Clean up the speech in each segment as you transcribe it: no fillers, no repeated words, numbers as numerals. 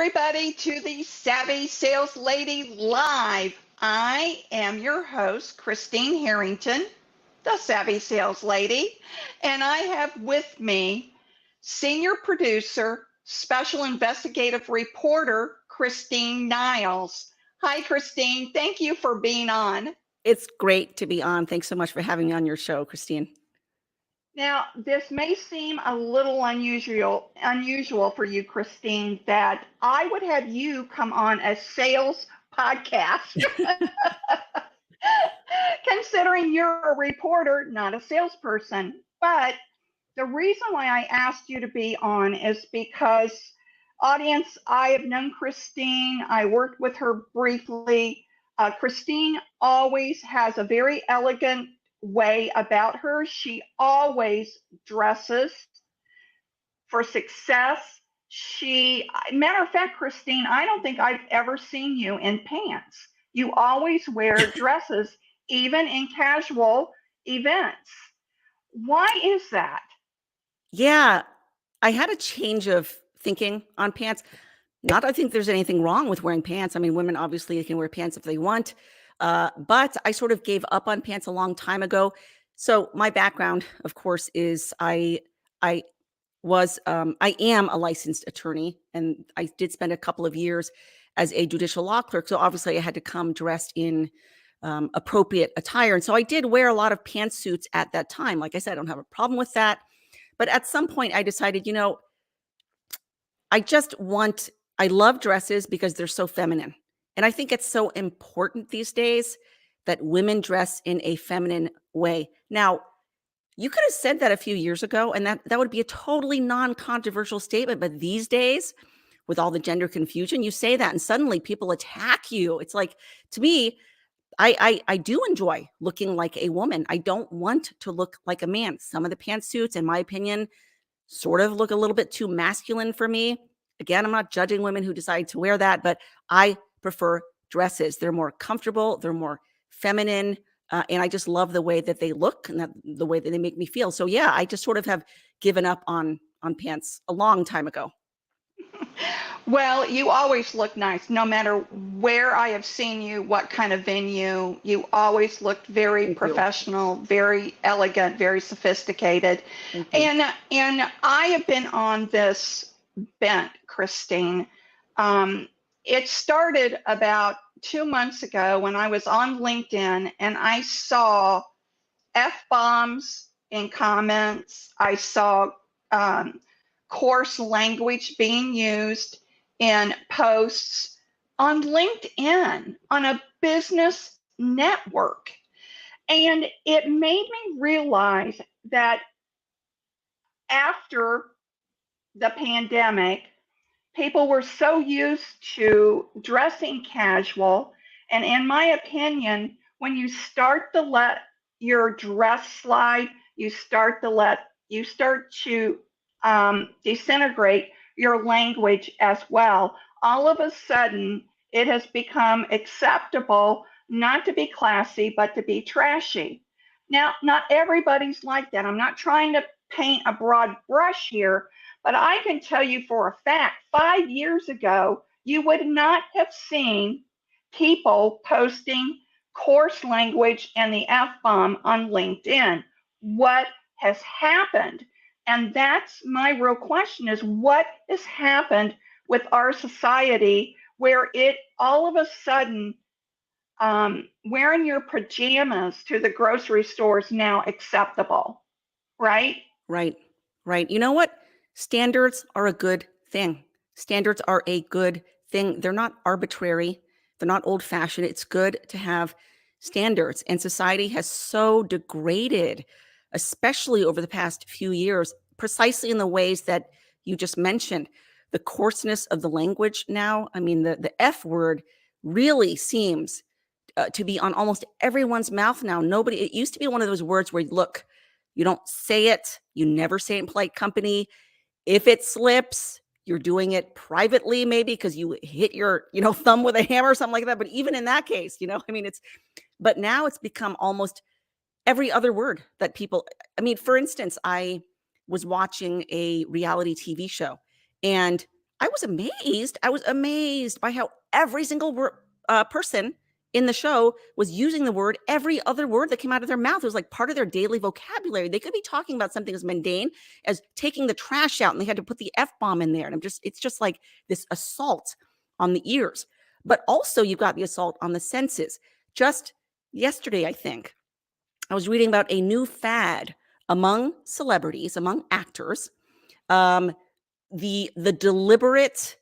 everybody, to the Savvy Sales Lady Live. I am your host, Christine Harrington, the Savvy Sales Lady, and I have with me senior producer, special investigative reporter, Christine Niles. Hi, Christine. Thank you for being on. It's great to be on. Thanks so much for having me on your show, Christine. Now, this may seem a little unusual for you, Christine, that I would have you come on a sales podcast, considering you're a reporter, not a salesperson. But the reason why I asked you to be on is because, audience, I have known Christine. I worked with her briefly. Christine always has a very elegant way about her. She always dresses for success. Matter of fact, Christine, I don't think I've ever seen you in pants. You always wear dresses, even in casual events. Why is that? Yeah, I had a change of thinking on pants. Not that I think there's anything wrong with wearing pants. I mean, women obviously can wear pants if they want, but I sort of gave up on pants a long time ago. So my background, of course, is I I am a licensed attorney, and I did spend a couple of years as a judicial law clerk. So obviously, I had to come dressed in appropriate attire, and so I did wear a lot of pantsuits at that time. Like I said, I don't have a problem with that. But at some point, I decided, I just want, I love dresses because they're so feminine. And I think it's so important these days that women dress in a feminine way. Now, you could have said that a few years ago, and that would be a totally non-controversial statement. But these days, with all the gender confusion, you say that and suddenly people attack you. It's like, to me, I do enjoy looking like a woman. I don't want to look like a man. Some of the pantsuits, in my opinion, sort of look a little bit too masculine for me. Again, I'm not judging women who decide to wear that, but I prefer dresses. They're more comfortable, they're more feminine, and I just love the way that they look and the way that they make me feel. So yeah, I just sort of have given up on pants a long time ago. Well, you always look nice, no matter where I have seen you, what kind of venue. You always looked very Thank you. professional, very elegant, very sophisticated. Thank you. And I have been on this bent, Christine. It started about 2 months ago when I was on LinkedIn and I saw F-bombs in comments. I saw coarse language being used in posts on LinkedIn, on a business network. And it made me realize that after the pandemic, people were so used to dressing casual. And in my opinion, when you start to let your dress slide, you start to disintegrate your language as well. All of a sudden, it has become acceptable not to be classy, but to be trashy. Now, not everybody's like that. I'm not trying to paint a broad brush here, but I can tell you for a fact, 5 years ago, you would not have seen people posting coarse language and the F bomb on LinkedIn. What has happened? And that's my real question, is what has happened with our society where it all of a sudden wearing your pajamas to the grocery store is now acceptable, right? Right. You know what? Standards are a good thing. Standards are a good thing. They're not arbitrary. They're not old fashioned. It's good to have standards. And society has so degraded, especially over the past few years, precisely in the ways that you just mentioned. The coarseness of the language now. I mean, the F word really seems to be on almost everyone's mouth now. It used to be one of those words where, look, you don't say it. You never say it in polite company. If it slips, you're doing it privately, maybe because you hit your, thumb with a hammer or something like that. But even in that case, but now it's become almost every other word that people, for instance, I was watching a reality TV show and I was amazed. I was amazed by how every single person in the show was using the word, every other word that came out of their mouth. It was like part of their daily vocabulary. They could be talking about something as mundane as taking the trash out, and they had to put the F-bomb in there. And it's just like this assault on the ears. But also you've got the assault on the senses. Just yesterday, I think, I was reading about a new fad among celebrities, among actors, um, the deliberate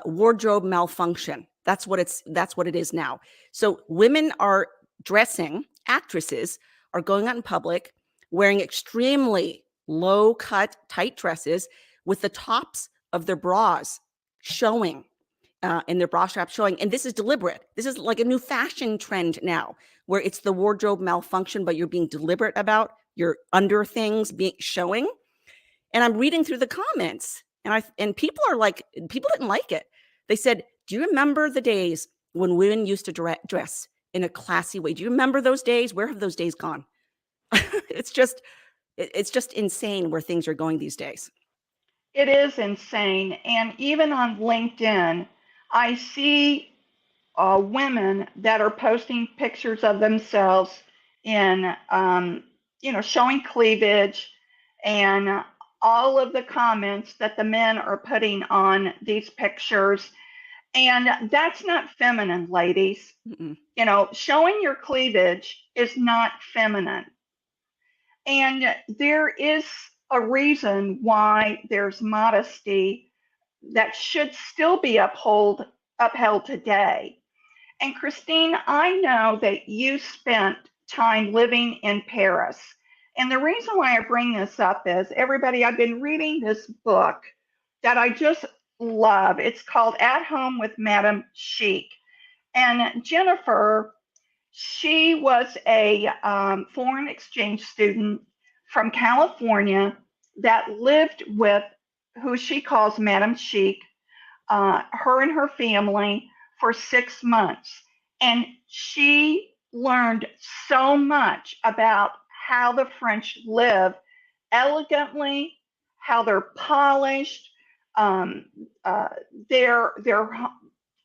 wardrobe malfunction. That's what it is now. So women are dressing, actresses are going out in public wearing extremely low cut, tight dresses with the tops of their bras showing, and their bra strap showing. And this is deliberate. This is like a new fashion trend now, where it's the wardrobe malfunction, but you're being deliberate about your under things being showing. And I'm reading through the comments, and people didn't like it. They said, "Do you remember the days when women used to dress in a classy way? Do you remember those days? Where have those days gone?" it's just it's just insane where things are going these days. It is insane. And even on LinkedIn, I see women that are posting pictures of themselves in, showing cleavage, and all of the comments that the men are putting on these pictures. And that's not feminine, ladies. Mm-mm. Showing your cleavage is not feminine. And there is a reason why there's modesty that should still be upheld today. And Christine, I know that you spent time living in Paris. And the reason why I bring this up is, everybody, I've been reading this book that I just love. It's called At Home with Madame Chic. And Jennifer, she was a foreign exchange student from California that lived with who she calls Madame Chic, her and her family, for 6 months. And she learned so much about how the French live elegantly, how they're polished, um, uh, their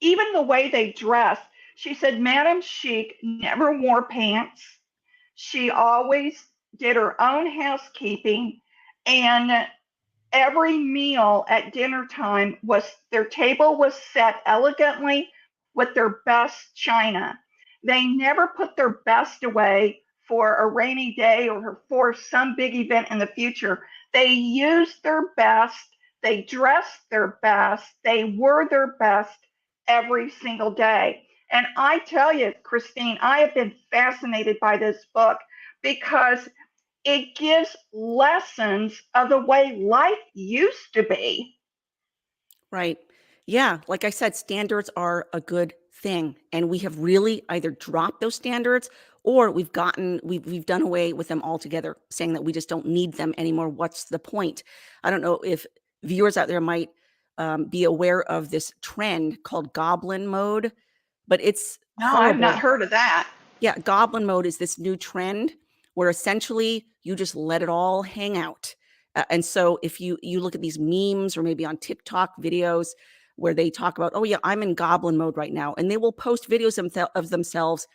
even the way they dress. She said Madame Chic never wore pants. She always did her own housekeeping, and every meal at dinner time was, their table was set elegantly with their best china. They never put their best away for a rainy day or for some big event in the future. They used their best, they dressed their best, they were their best every single day. And I tell you, Christine, I have been fascinated by this book because it gives lessons of the way life used to be. Right. Yeah. Like I said, standards are a good thing. And we have really either dropped those standards, or we've done away with them altogether, saying that we just don't need them anymore. What's the point? I don't know if viewers out there might be aware of this trend called goblin mode, but it's No, I've horrible. not heard of that. Yeah, goblin mode is this new trend where essentially you just let it all hang out. And so if you look at these memes, or maybe on TikTok videos where they talk about, oh yeah, I'm in goblin mode right now, and they will post videos of themselves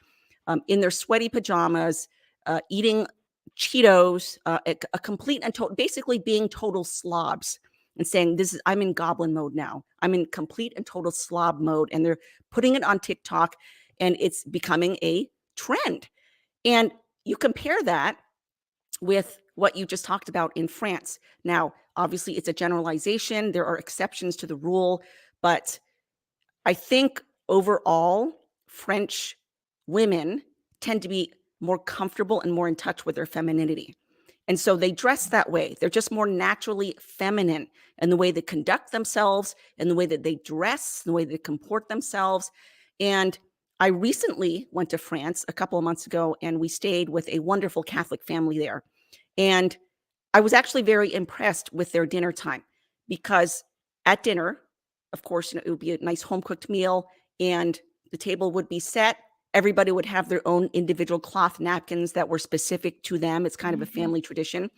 in their sweaty pajamas, eating Cheetos, a complete and total, basically being total slobs, and saying, I'm in goblin mode now. I'm in complete and total slob mode. And they're putting it on TikTok, and it's becoming a trend. And you compare that with what you just talked about in France. Now, obviously, it's a generalization. There are exceptions to the rule, but I think overall, French women tend to be more comfortable and more in touch with their femininity. And so they dress that way. They're just more naturally feminine in the way they conduct themselves, in the way that they dress, in the way they comport themselves. And I recently went to France a couple of months ago, and we stayed with a wonderful Catholic family there. And I was actually very impressed with their dinner time, because at dinner, of course, it would be a nice home cooked meal, and the table would be set. Everybody would have their own individual cloth napkins that were specific to them. It's kind of a family tradition.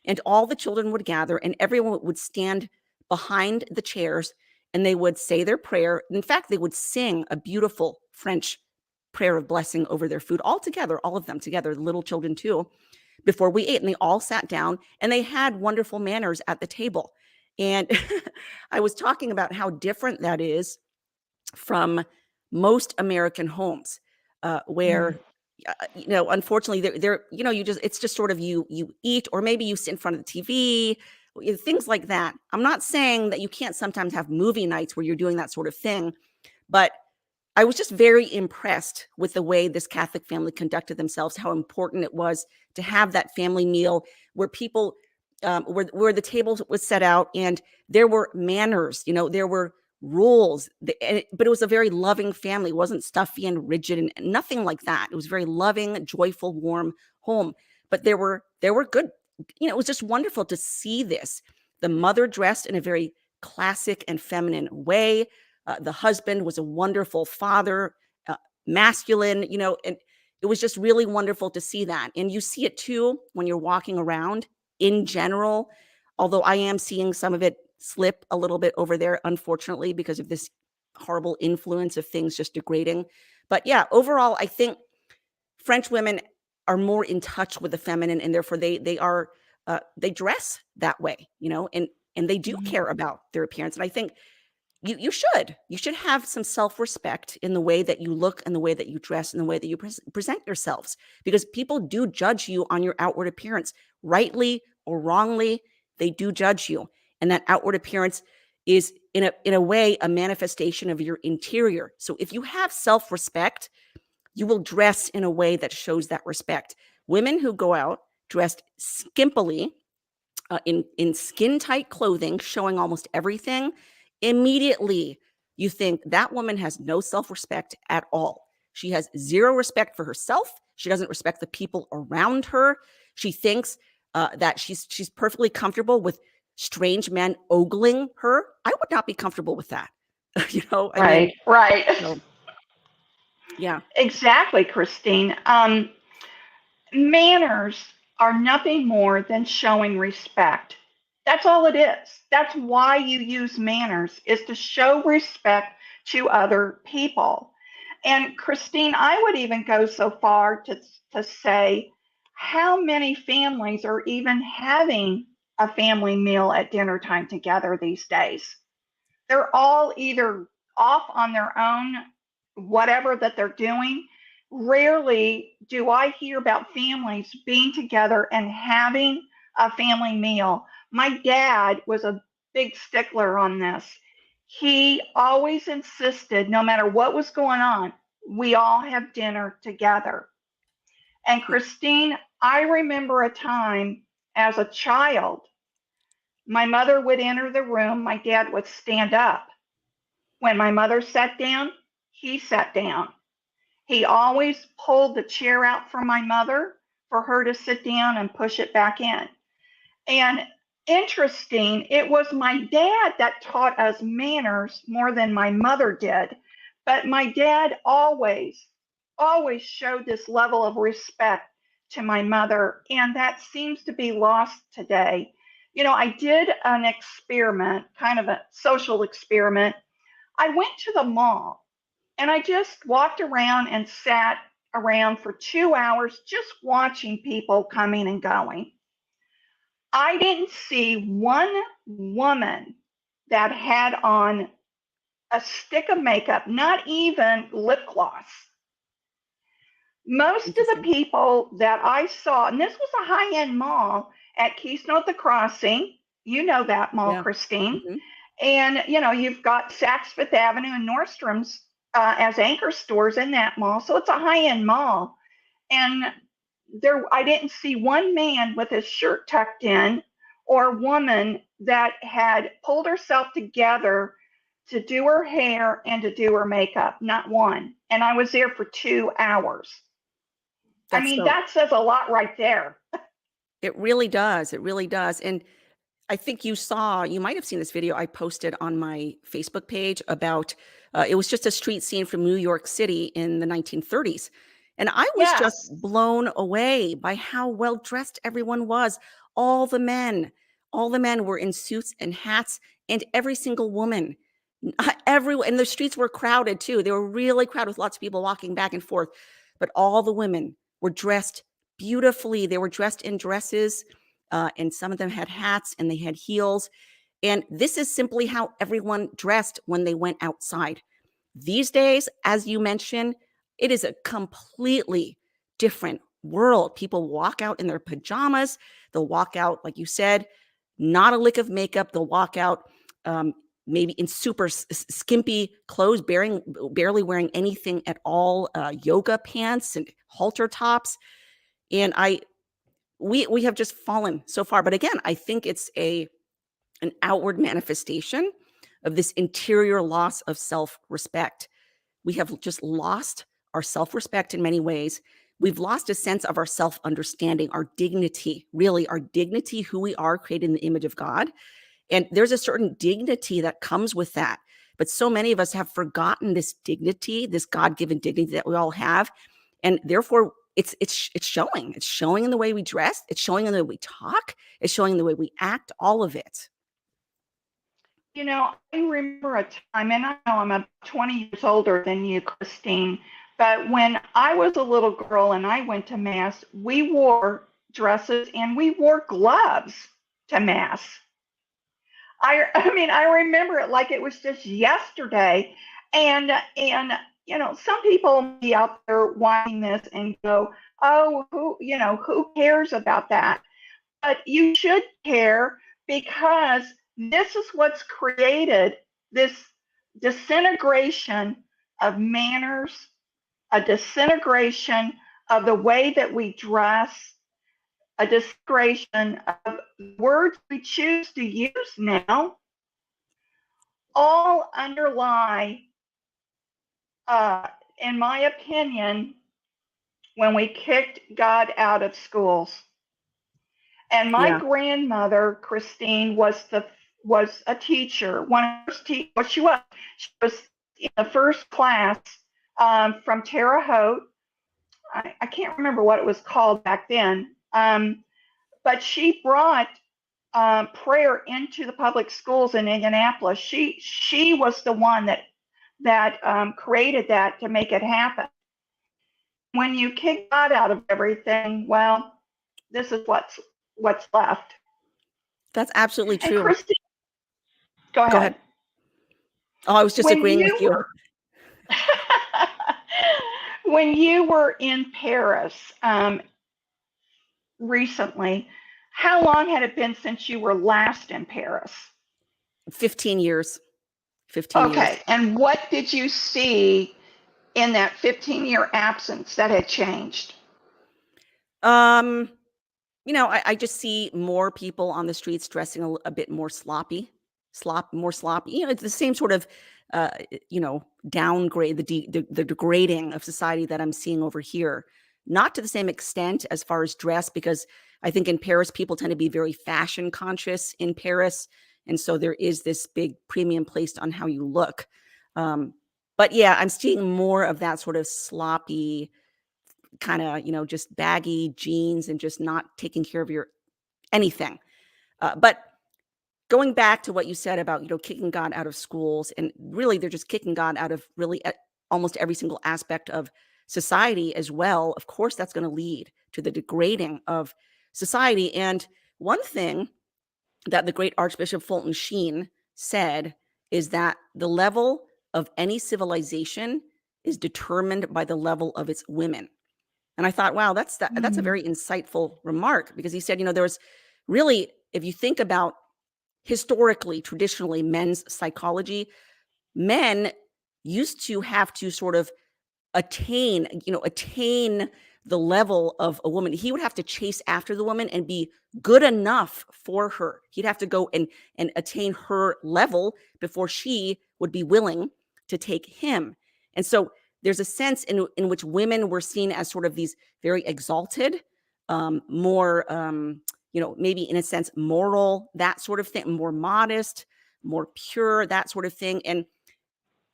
And all the children would gather, and everyone would stand behind the chairs and they would say their prayer. In fact, they would sing a beautiful French prayer of blessing over their food all together, all of them together, the little children too, before we ate. And they all sat down and they had wonderful manners at the table. And I was talking about how different that is from most American homes, where unfortunately, it's just sort of you eat, or maybe you sit in front of the TV, things like that. I'm not saying that you can't sometimes have movie nights where you're doing that sort of thing, but I was just very impressed with the way this Catholic family conducted themselves, how important it was to have that family meal where people, where the table was set out and there were manners, there were rules, but it was a very loving family. It wasn't stuffy and rigid and nothing like that. It was very loving, joyful, warm home. But there were good, it was just wonderful to see this. The mother dressed in a very classic and feminine way. The husband was a wonderful father, masculine, and it was just really wonderful to see that. And you see it too when you're walking around in general, although I am seeing some of it slip a little bit over there, unfortunately, because of this horrible influence of things just degrading. But yeah, overall, I think French women are more in touch with the feminine, and therefore they dress that way, and they do care about their appearance. And I think you should have some self-respect in the way that you look and the way that you dress and the way that you present yourselves, because people do judge you on your outward appearance, rightly or wrongly. They do judge you, and that outward appearance is in a way a manifestation of your interior. So if you have self-respect, you will dress in a way that shows that respect. Women who go out dressed skimpily, in skin-tight clothing, showing almost everything, immediately you think that woman has no self-respect at all. She has zero respect for herself. She doesn't respect the people around her. She thinks that she's perfectly comfortable with strange men ogling her. I would not be comfortable with that. Right. So, yeah. Exactly, Christine. Manners are nothing more than showing respect. That's all it is. That's why you use manners, is to show respect to other people. And Christine, I would even go so far to say, how many families are even having a family meal at dinner time together these days? They're all either off on their own, whatever that they're doing. Rarely do I hear about families being together and having a family meal. My dad was a big stickler on this. He always insisted, no matter what was going on, we all have dinner together. And Christine, I remember a time as a child, my mother would enter the room, my dad would stand up. When my mother sat down, he sat down. He always pulled the chair out for my mother for her to sit down and push it back in. And interesting, it was my dad that taught us manners more than my mother did. But my dad always showed this level of respect to my mother. And that seems to be lost today. I did an experiment, kind of a social experiment. I went to the mall and I just walked around and sat around for 2 hours just watching people coming and going. I didn't see one woman that had on a stick of makeup, not even lip gloss. Most of the people that I saw, and this was a high-end mall at Keystone at the Crossing. You know that mall, Yeah. Christine. Mm-hmm. And, you've got Saks Fifth Avenue and Nordstrom's as anchor stores in that mall. So it's a high-end mall. And I didn't see one man with his shirt tucked in or a woman that had pulled herself together to do her hair and to do her makeup. Not one. And I was there for 2 hours. That says a lot right there. It really does. It really does. And I think you might have seen this video I posted on my Facebook page about, it was just a street scene from New York City in the 1930s. And I was just blown away by how well dressed everyone was. All the men were in suits and hats. and every single woman, everyone, and the streets were crowded too. They were really crowded with lots of people walking back and forth, but all the women were dressed beautifully. They were dressed in dresses, and some of them had hats and they had heels. And this is simply how everyone dressed when they went outside. These days, as you mentioned, it is a completely different world. People walk out in their pajamas. They'll walk out, like you said, not a lick of makeup. They'll walk out maybe in super skimpy clothes, barely wearing anything at all, yoga pants and halter tops. And we have just fallen so far. But again, I think it's an outward manifestation of this interior loss of self-respect. We have just lost our self-respect in many ways. We've lost a sense of our self-understanding, our dignity, really our dignity, who we are created in the image of God. And there's a certain dignity that comes with that. But so many of us have forgotten this dignity, this God-given dignity that we all have. And therefore, it's showing. It's showing in the way we dress. It's showing in the way we talk. It's showing in the way we act, all of it. I remember a time, and I know I'm about 20 years older than you, Christine, but when I was a little girl and I went to Mass, we wore dresses and we wore gloves to Mass. I remember it like it was just yesterday. And some people be out there watching this and go, oh, who cares about that? But you should care, because this is what's created this disintegration of manners, a disintegration of the way that we dress, a disintegration of words we choose to use now, all underlie, in my opinion, when we kicked God out of schools. And my grandmother, Christine, was a teacher. She was in the first class, from Terre Haute. I can't remember what it was called back then, but she brought prayer into the public schools in Indianapolis. She was the one that created that to make it happen. When you kick God out of everything, well, this is what's left. That's absolutely true. And Christine, go ahead. Oh, I was just agreeing with you. When you were in Paris recently, how long had it been since you were last in Paris? 15 years. 15 years. Okay. And what did you see in that 15-year absence that had changed? I just see more people on the streets dressing a bit more sloppy. It's the same sort of, downgrade, the degrading of society that I'm seeing over here. Not to the same extent as far as dress, because I think in Paris, people tend to be very fashion conscious in Paris. And so there is this big premium placed on how you look. But yeah, I'm seeing more of that sort of sloppy, kind of, just baggy jeans and just not taking care of your anything. But going back to what you said about, kicking God out of schools, and really they're just kicking God out of really almost every single aspect of society as well. Of course, that's going to lead to the degrading of society. And one thing that the great Archbishop Fulton Sheen said is that the level of any civilization is determined by the level of its women. And I thought, wow, that's a very insightful remark, because he said, there was really, if you think about historically, traditionally, men's psychology, men used to have to sort of attain the level of a woman. He would have to chase after the woman and be good enough for her. He'd have to go and attain her level before she would be willing to take him. And so there's a sense in which women were seen as sort of these very exalted, more, maybe in a sense, moral, that sort of thing, more modest, more pure, that sort of thing. And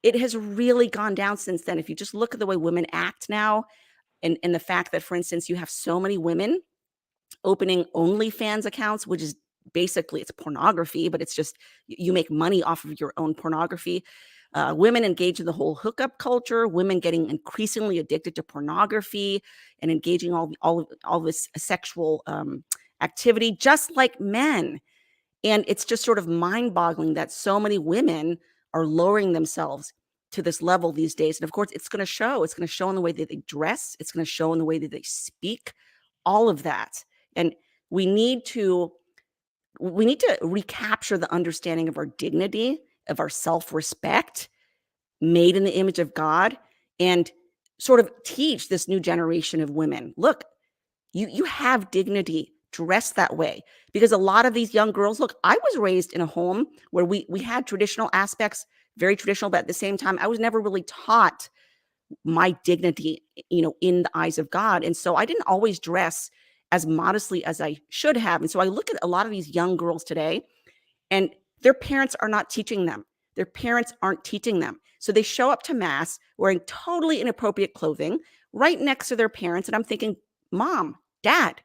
it has really gone down since then. If you just look at the way women act now, and the fact that, for instance, you have so many women opening OnlyFans accounts, which is basically it's pornography, but it's just you make money off of your own pornography. Women engage in the whole hookup culture, women getting increasingly addicted to pornography and engaging all this sexual activity, just like men. And it's just sort of mind-boggling that so many women are lowering themselves to this level these days. And of course, it's going to show. It's going to show in the way that they dress. It's going to show in the way that they speak, all of that. And we need to recapture the understanding of our dignity, of our self-respect, made in the image of God, and sort of teach this new generation of women, look, you have dignity, dress that way. Because a lot of these young girls, look, I was raised in a home where we had traditional aspects, very traditional, but at the same time, I was never really taught my dignity, in the eyes of God. And so I didn't always dress as modestly as I should have. And so I look at a lot of these young girls today, and their parents are not teaching them. Their parents aren't teaching them. So they show up to mass wearing totally inappropriate clothing right next to their parents. And I'm thinking, Mom, Dad,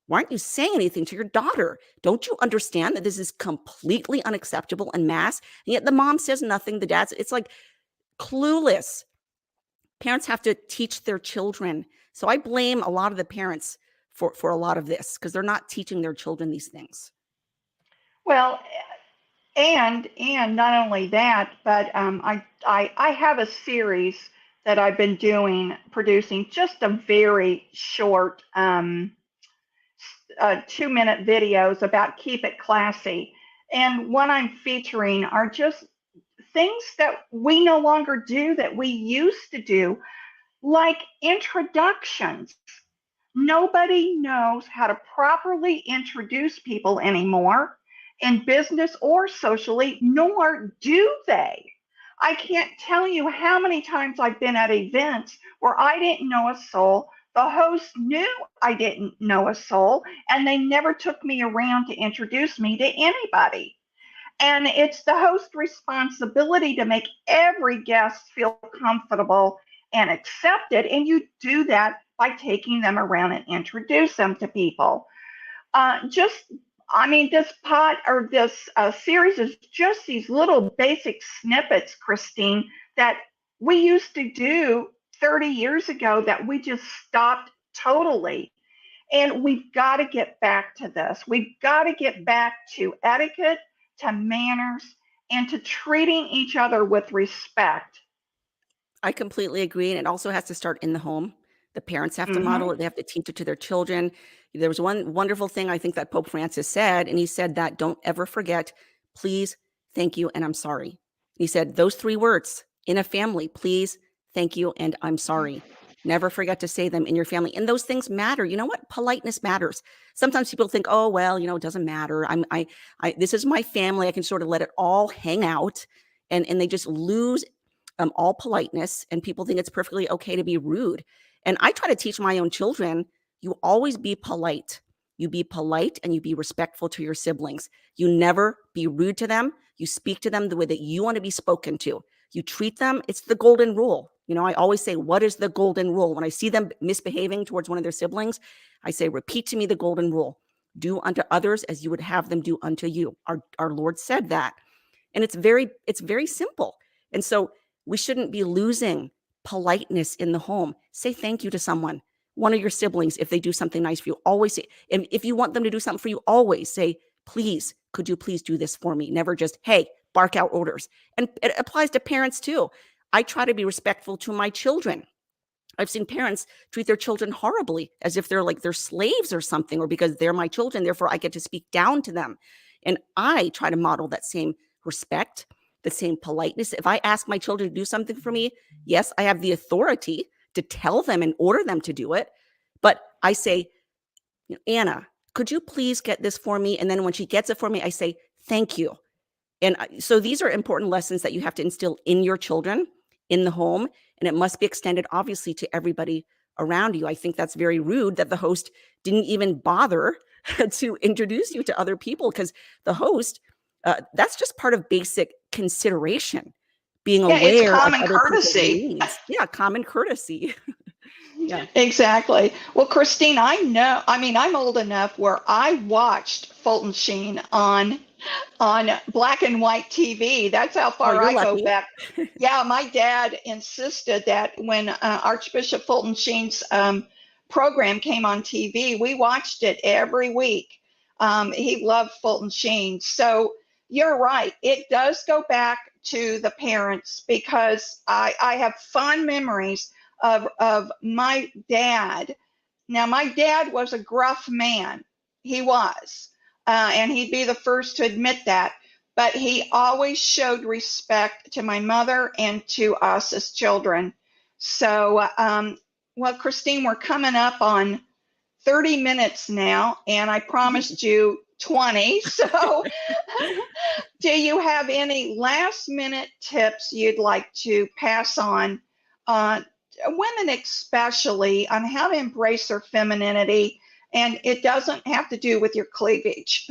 why aren't you saying anything to your daughter? Don't you understand that this is completely unacceptable in mass? And yet the mom says nothing. The dad's, it's like clueless. Parents have to teach their children. So I blame a lot of the parents for a lot of this, because they're not teaching their children these things. Well, and not only that, but I have a series that I've been producing just a very short 2-minute videos about keep it classy. And what I'm featuring are just things that we no longer do that we used to do, like introductions. Nobody knows how to properly introduce people anymore in business or socially, nor do they. I can't tell you how many times I've been at events where I didn't know a soul. The host knew I didn't know a soul, and they never took me around to introduce me to anybody. And it's the host's responsibility to make every guest feel comfortable and accepted. And you do that by taking them around and introduce them to people. This series is just these little basic snippets, Christine, that we used to do 30 years ago that we just stopped totally. And we've got to get back to this. We've got to get back to etiquette, to manners, and to treating each other with respect. I completely agree. And it also has to start in the home. The parents have to model it. They have to teach it to their children. There was one wonderful thing I think that Pope Francis said, and he said that don't ever forget, please, thank you, and I'm sorry. He said those 3 words in a family, please, thank you, and I'm sorry. Never forget to say them in your family. And those things matter. You know what? Politeness matters. Sometimes people think, oh, well, it doesn't matter. This is my family. I can sort of let it all hang out. And they just lose all politeness. And people think it's perfectly okay to be rude. And I try to teach my own children, you always be polite. You be polite and you be respectful to your siblings. You never be rude to them. You speak to them the way that you want to be spoken to. You treat them, it's the golden rule. I always say, what is the golden rule? When I see them misbehaving towards one of their siblings, I say, repeat to me the golden rule. Do unto others as you would have them do unto you. Our Lord said that. And it's very simple. And so we shouldn't be losing politeness in the home. Say thank you to someone, one of your siblings, if they do something nice for you. Always say, and if you want them to do something for you, always say, please, could you please do this for me? Never just, hey, bark out orders. And it applies to parents too. I try to be respectful to my children. I've seen parents treat their children horribly, as if they're like their slaves or something, or because they're my children, therefore I get to speak down to them. And I try to model that same respect, the same politeness. If I ask my children to do something for me, yes, I have the authority to tell them and order them to do it. But I say, Anna, could you please get this for me? And then when she gets it for me, I say, thank you. And so these are important lessons that you have to instill in your children in the home. And it must be extended, obviously, to everybody around you. I think that's very rude that the host didn't even bother to introduce you to other people, because the host, that's just part of basic consideration, being aware it's common of other courtesy. people's needs. Yeah, common courtesy. Yeah. Exactly. Well, Christine, I mean, I'm old enough where I watched Fulton Sheen on black and white TV. That's how Oh, far you're I go lucky. back. Yeah, my dad insisted that when Archbishop Fulton Sheen's program came on TV, we watched it every week. He loved Fulton Sheen. So you're right. It does go back to the parents because I have fond memories of my dad. Now, my dad was a gruff man. He was. And he'd be the first to admit that. But he always showed respect to my mother and to us as children. So, well, Christine, we're coming up on 30 minutes now, and I promised you 20. So, do you have any last minute tips you'd like to pass on, uh, women especially, on how to embrace their femininity? And it doesn't have to do with your cleavage.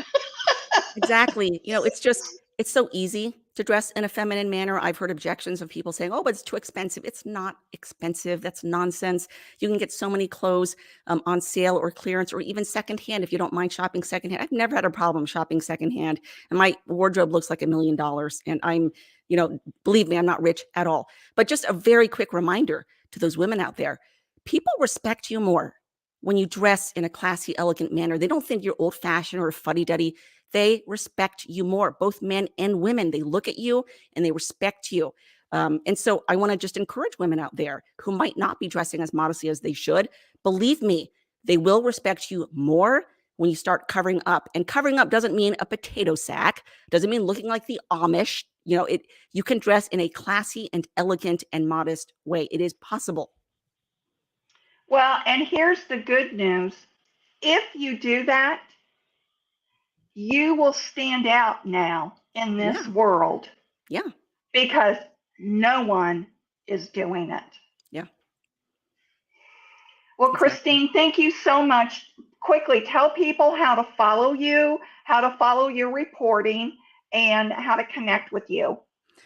Exactly. It's so easy to dress in a feminine manner. I've heard objections of people saying, oh, but it's too expensive. It's not expensive. That's nonsense. You can get so many clothes on sale or clearance or even secondhand if you don't mind shopping secondhand. I've never had a problem shopping secondhand, and my wardrobe looks like $1 million. And believe me, I'm not rich at all. But just a very quick reminder to those women out there, people respect you more when you dress in a classy, elegant manner. They don't think you're old fashioned or fuddy-duddy. They respect you more, both men and women. They look at you and they respect you. And so I want to just encourage women out there who might not be dressing as modestly as they should. Believe me, they will respect you more when you start covering up. And covering up doesn't mean a potato sack, doesn't mean looking like the Amish. You can dress in a classy and elegant and modest way. It is possible. Well, and here's the good news. If you do that, you will stand out now in this Yeah. world Yeah. because no one is doing it. Yeah. Well, Exactly. Christine, thank you so much. Quickly, tell people how to follow you, how to follow your reporting, and how to connect with you.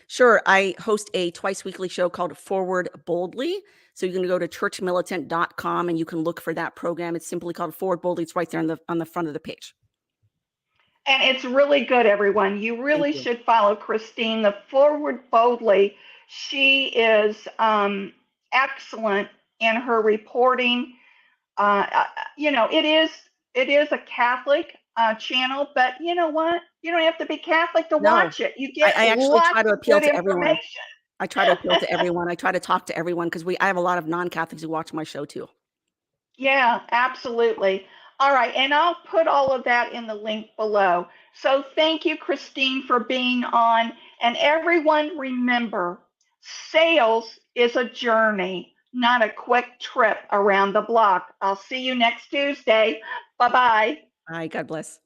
Sure. I host a twice weekly show called Forward Boldly. So you can go to churchmilitant.com and you can look for that program. It's simply called Forward Boldly. It's right there on the front of the page. And it's really good, everyone. You Thank really you. should follow Christine, the Forward Boldly. She is excellent in her reporting. It is a Catholic channel, but you know what? You don't have to be Catholic to No, watch it. You I, get I actually try lots to of appeal good to everyone. information. I try to appeal to everyone. I try to talk to everyone because I have a lot of non-Catholics who watch my show too. Yeah, absolutely. All right, and I'll put all of that in the link below. So thank you, Christine, for being on. And everyone, remember, sales is a journey, not a quick trip around the block. I'll see you next Tuesday. Bye bye. All right. God bless.